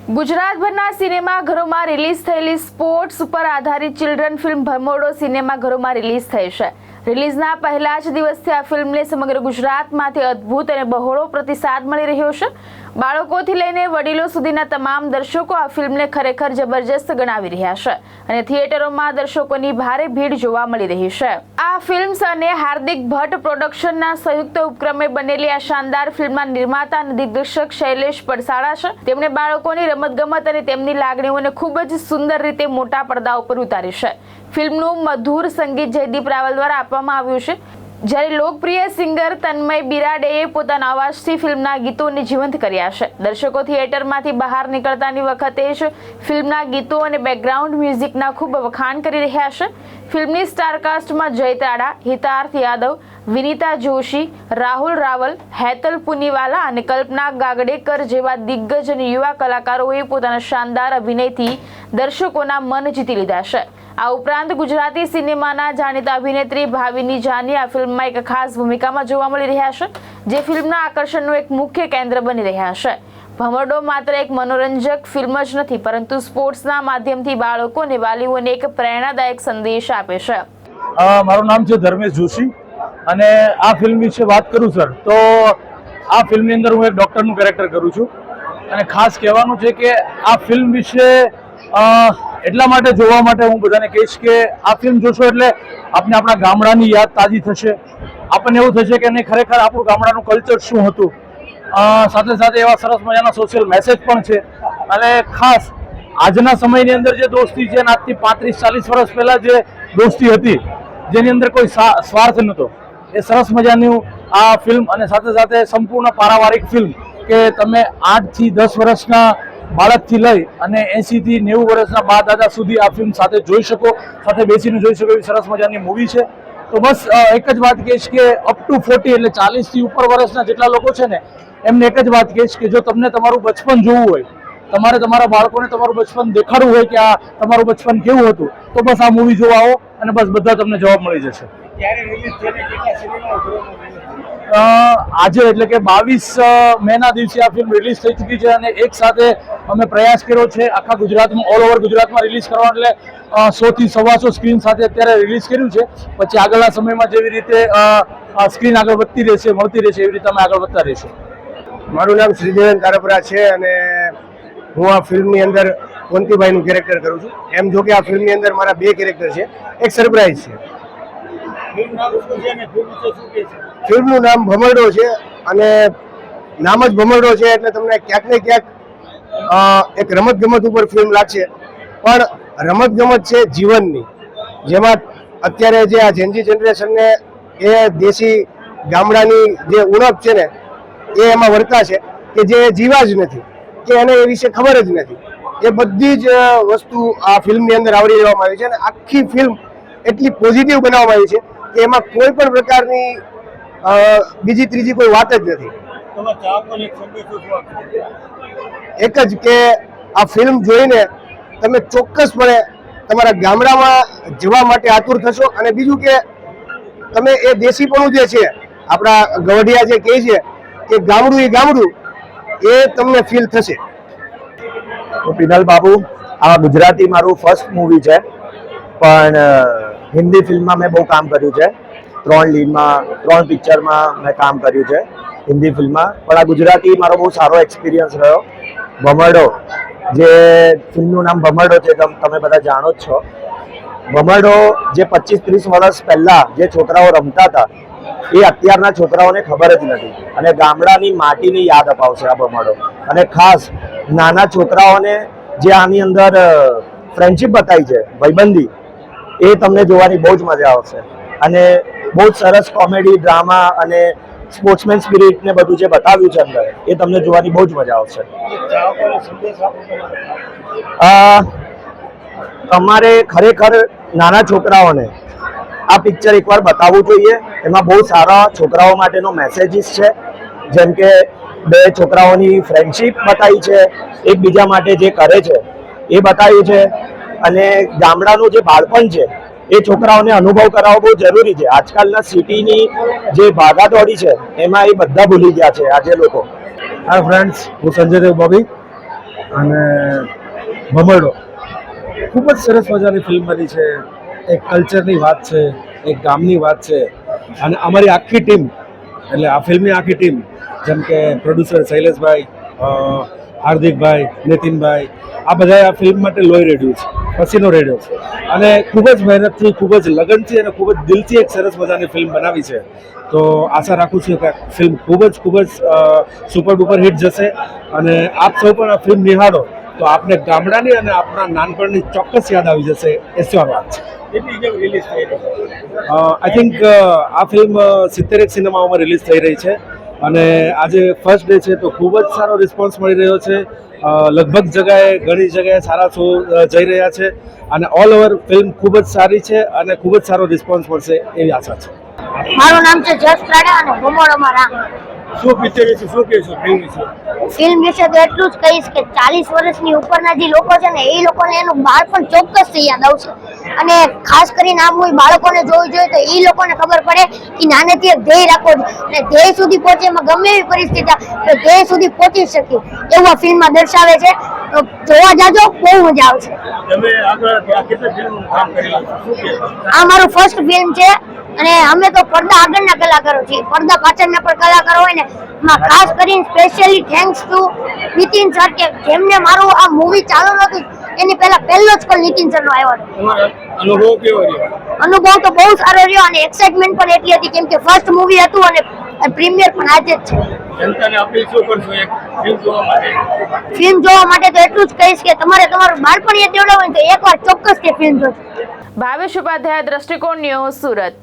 ગુજરાતભરના સિનેમાઘરોમાં release થયેલી sports ઉપર આધારિત ચિલ્ડ્રન ફિલ્મ ભમરડો સિનેમાઘરોમાં રિલીઝ થઈ છે. રિલીઝના પહેલા જ દિવસથી આ ફિલ્મને સમગ્ર ગુજરાતમાંથી અદ્ભુત અને બહોળો પ્રતિસાદ મળી રહ્યો છે. બાળકોથી લઈને વડીલો સુધીના તમામ દર્શકો આ ફિલ્મને ખરેખર જબરજસ્ત ગણાવી રહ્યા છે અને થિયેટરોમાં દર્શકોની ભારે ભીડ જોવા મળી રહી છે. આ ફિલ્મ્સ અને હાર્દિક ભટ્ટ પ્રોડક્શનના સંયુક્ત ઉપક્રમે બનેલી આ શાનદાર ફિલ્મના નિર્માતા અને દિગ્દર્શક શૈલેષ પડસાળા છે. તેમણે બાળકોની રમતગમત અને તેમની લાગણીઓને ખૂબ જ સુંદર રીતે મોટા પડદા ઉપર ઉતારી છે. ફિલ્મનું મધુર સંગીત જયદીપ રાવલ દ્વારા આપવામાં આવ્યું છે, જ્યારે લોકપ્રિય સિંગર તન્મય બિરાડેએ પોતાના અવાજથી ફિલ્મના ગીતોને જીવંત કર્યા છે. દર્શકો થિયેટરમાંથી બહાર નીકળતાની વખતે જ ફિલ્મના ગીતો અને બેકગ્રાઉન્ડ મ્યુઝિકના ખૂબ વખાણ કરી રહ્યા છે. ફિલ્મની સ્ટારકાસ્ટમાં જય તાડા, હિતાર્થ યાદવ, વિનીતા જોશી, રાહુલ રાવલ, હેતલ પુનીવાલા અને કલ્પના ગાગડેકર જેવા દિગ્ગજ અને યુવા કલાકારોએ પોતાના શાનદાર અભિનયથી દર્શકોના મન જીતી લીધા છે. આ ઉપરાંત ગુજરાતી સિનેમાના જાણીતા અભિનેત્રી ભાવિની જાની આ ફિલ્મમાં એક ખાસ ભૂમિકામાં જોવા મળી રહ્યા છે, જે ફિલ્મના આકર્ષણનું એક મુખ્ય કેન્દ્ર બની રહ્યા છે. ભમરડો માત્ર એક મનોરંજક ફિલ્મ જ નથી, પરંતુ સ્પોર્ટ્સના માધ્યમથી બાળકો અને વાલીઓને એક પ્રેરણાદાયક સંદેશ આપે છે. મારું નામ છે ધર્મેશ જોશી અને આ ફિલ્મ વિશે વાત કરું સર તો આ ફિલ્મની અંદર હું એક ડૉક્ટરનું કેરેક્ટર કરું છું અને ખાસ કહેવાનું છે કે આ ફિલ્મ વિશે એટલા માટે જોવા માટે હું બધાને કહીશ કે આ ફિલ્મ જોશો એટલે આપને આપણા ગામડાની યાદ તાજી થશે. આપણને એવું થશે કે નહીં ખરેખર આપણું ગામડાનું કલ્ચર શું હતું. સાથે સાથે એવા સરસ મજાના સોશિયલ મેસેજ પણ છે અને ખાસ આજના સમયની અંદર જે દોસ્તી છે આજથી 35-40 વર્ષ પહેલાં જે દોસ્તી હતી જેની અંદર કોઈ સ્વાર્થ નહોતો, એ સરસ મજાની આ ફિલ્મ અને સાથે સાથે સંપૂર્ણ પારિવારિક ફિલ્મ કે તમે 8 થી 10 વર્ષના બાળકથી લઈ અને 80 થી 90 વર્ષના બા દાદા સુધી આ ફિલ્મ સાથે જોઈ શકો, સાથે બેસીને જોઈ શકો એવી સરસ મજાની મૂવી છે. તો બસ એક જ વાત કહીશ કે અપ ટુ 40 એટલે 40 થી ઉપર વર્ષના જેટલા લોકો છે ને એમને એક જ વાત કહીશ કે જો તમને તમારું બચપન જોવું હોય, તમારે તમારા બાળકોને તમારું બચપન દેખાડવું હોય કે આ તમારું બચપન કેવું હતું, તો બસ આ મૂવી જોવા આવો અને બસ બધા તમને જવાબ મળી જશે. આજે એટલે કે 22 મેના દિવસે આ ફિલ્મ રિલીઝ થઈ ચૂકી છે અને એક સાથે અમે પ્રયાસ કર્યો છે આખા ગુજરાતમાં, ઓલ ઓવર ગુજરાતમાં રિલીઝ કરવા, એટલે 100 થી 125 સ્ક્રીન સાથે અત્યારે રિલીઝ કર્યું છે. પછી આગળના સમયમાં જેવી રીતે સ્ક્રીન આગળ વધતી રહેશે, મળતી રહેશે, એવી રીતે અમે આગળ વધતા રહીશું. મારું નામ શ્રીદેવન કારપરા છે અને હું આ ફિલ્મની અંદર કોંતીભાઈનું કેરેક્ટર કરું છું. એમ જો કે આ ફિલ્મની અંદર મારા 2 કેરેક્ટર છે, એક સરપ્રાઈઝ છે. ફિલ્મનું નામ ભમરડો છે અને નામ જ ભમરડો છે એટલે તમને ક્યાંક ને ક્યાંક એક રમતગમત ઉપર ફિલ્મ લાગશે, પણ રમતગમત છે જીવનની, જેમાં અત્યારે જે આ જેનજી જનરેશનને એ દેશી ગામડાની જે ઉણપ છે ને એ એમાં વર્તા છે કે જે જીવા જ નથી, કે એને એ વિશે ખબર જ નથી. એ બધી જ વસ્તુ આ ફિલ્મની અંદર આવરી લેવામાં આવી છે અને આખી ફિલ્મ એટલી પોઝિટિવ બનાવવામાં આવી છે કે એમાં કોઈ પણ પ્રકારની બીજી ત્રીજી કોઈ વાત જ નથી. એક જ કે આ ફિલ્મ જોઈને તમે ચોક્કસપણે તમારા ગામડામાં જવા માટે આતુર થશો અને બીજું કે તમે એ દેશીપણું જે છે આપણા ગવઢિયા જે કહે છે કે ગામડું એ ગામડું, એ તમને ફીલ થશે. હું પિનલ બાબુ, આ ગુજરાતી મારું ફર્સ્ટ મૂવી છે, પણ હિન્દી ફિલ્મમાં મેં બહુ કામ કર્યું છે. 3 લીડમાં 3 પિક્ચરમાં મેં કામ કર્યું છે હિન્દી ફિલ્મમાં, પણ આ ગુજરાતી મારો બહુ સારો એક્સપિરિયન્સ રહ્યો. ભમરડો, જે ફિલ્મનું નામ ભમરડો છે, તમે બધા જાણો જ છો. ભમરડો જે 25-30 વર્ષ પહેલાં જે છોકરાઓ રમતા હતા એ અત્યારના છોકરાઓને ખબર જ નથી અને ગામડાની માટીની યાદ અપાવશે આ ભમરડો. અને ખાસ નાના છોકરાઓને જે આની અંદર ફ્રેન્ડશિપ બતાવી છે, ભાઈબંધી, એ તમને જોવાની બહુ જ મજા આવશે. અને બહુ જ સરસ કોમેડી, ડ્રામા અને સ્પોર્ટ્સમેન સ્પિરિટ ને બધું જે બતાવ્યું છે અંદર, એ તમને જોવાની બહુ જ મજા આવશે. તમારે ખરેખર નાના છોકરાઓને આ પિક્ચર એકવાર બતાવવું જોઈએ. એમાં બહુ સારા છોકરાઓ માટેનો મેસેજીસ છે, જેમ કે 2 છોકરાઓની ફ્રેન્ડશિપ બતાવી છે, એકબીજા માટે જે કરે છે એ બતાવ્યું છે, અને ગામડાનું જે બાળપણ છે એ છોકરાઓને અનુભવ કરાવવો બહુ જરૂરી છે. આજકાલના સિટીની જે ભાગાદોડી છે એમાં એ બધા ભૂલી ગયા છે આજે લોકો. હાય ફ્રેન્ડ્સ, હું સંજય દેવ બોબી. અને ભમરડો ખૂબ જ સરસ મજાની ફિલ્મ બની છે. એક કલ્ચરની વાત છે, એક ગામની વાત છે, અને અમારી આખી ટીમ, એટલે આ ફિલ્મની આખી ટીમ, જેમ કે પ્રોડ્યુસર શૈલેષભાઈ, હાર્દિકભાઈ, નીતિનભાઈ, આ બધાએ આ ફિલ્મ માટે લોહી રેડ્યું છે, પસીનો રેડ્યો છે, અને ખૂબ જ મહેનતથી, ખૂબ જ લગનથી અને ખૂબ જ દિલથી એક સરસ મજાની ફિલ્મ બનાવી છે. તો આશા રાખું છું કે ફિલ્મ ખૂબ જ સુપર ડુપર હિટ જશે, અને આપ સૌ પણ આ ફિલ્મ નિહાળો તો આપને ગામડાની અને આપણા નાનપણની ચોક્કસ યાદ આવી જશે. એ શ્યોર વાત છે. આઈ થિંક આ ફિલ્મ 70 સિનેમાઓમાં રિલીઝ થઈ રહી છે, અને આજે ફર્સ્ટ ડે છે તો ખૂબ જ સારો રિસ્પોન્સ મળી રહ્યો છે. લગભગ ઘણી જગ્યાએ સારા શો જઈ રહ્યા છે, અને ઓલ ઓવર ફિલ્મ ખૂબ જ સારી છે અને ખૂબ જ સારો રિસ્પોન્સ મળશે એવી આશા છે. મારું નામ છે જસ ત્રાડા અને ભમરડોમાં રામ. શું પિક્ચર વિશે શું કહેશો ફિલ્મ વિશે? ફિલ્મ વિશે તો એટલું જ કહીશ કે 40 વર્ષની ઉપરના જે લોકો છે ને એ લોકોને એનું બાળપણ ચોક્કસથી યાદ આવશે, અને ખાસ કરીને આ મૂવી બાળકોને જોવી જોઈએ તો એ લોકોને ખબર પડે કે નાનેથી એક ધ્યેય રાખવો જોઈએ, અને ધ્યેય સુધી પહોંચે એમાં ગમે એવી પરિસ્થિતિ આવે તો ધ્યેય સુધી પહોંચી શકીએ એવું આ ફિલ્મમાં દર્શાવે છે. તો જોવા જાજો, બહુ મજા આવશે. તમે આગળ કેટલા ફિલ્મનું કામ કરેલું છે, શું કહેશો? આ મારું ફર્સ્ટ ફિલ્મ છે, અને અમે તો પડદા આગળના કલાકારો છીએ, પડદા પાછળના પણ કલાકારો હોય ને એમાં ખાસ કરીને specially thanks to Nitin sir, કે જેમને મારું આ મૂવી ચાલુ નહોતું એની પહેલો જ કોલ નીતિન સરનો આવ્યો હતો. તમારો અનુભવ કેવો રહ્યો? અનુભવ તો બહુ સારો રહ્યો, અને એક્સાઇટમેન્ટ પણ એટલી હતી કેમ કે ફર્સ્ટ મૂવી હતું અને પ્રીમિયર પણ આજે જ છે. જનતાને અપીલ શું કરશો એક ફિલ્મ જોવા માટે? ફિલ્મ જોવા માટે તો એટલું જ કહીશ કે તમારે તમારું બાળપણ યાદ દેવડાવવું હોય તો એકવાર ચોક્કસ તે ફિલ્મ જોજો. ભાવેશ ઉપાધ્યાય, દ્રષ્ટિકોણ ન્યૂઝ, સુરત.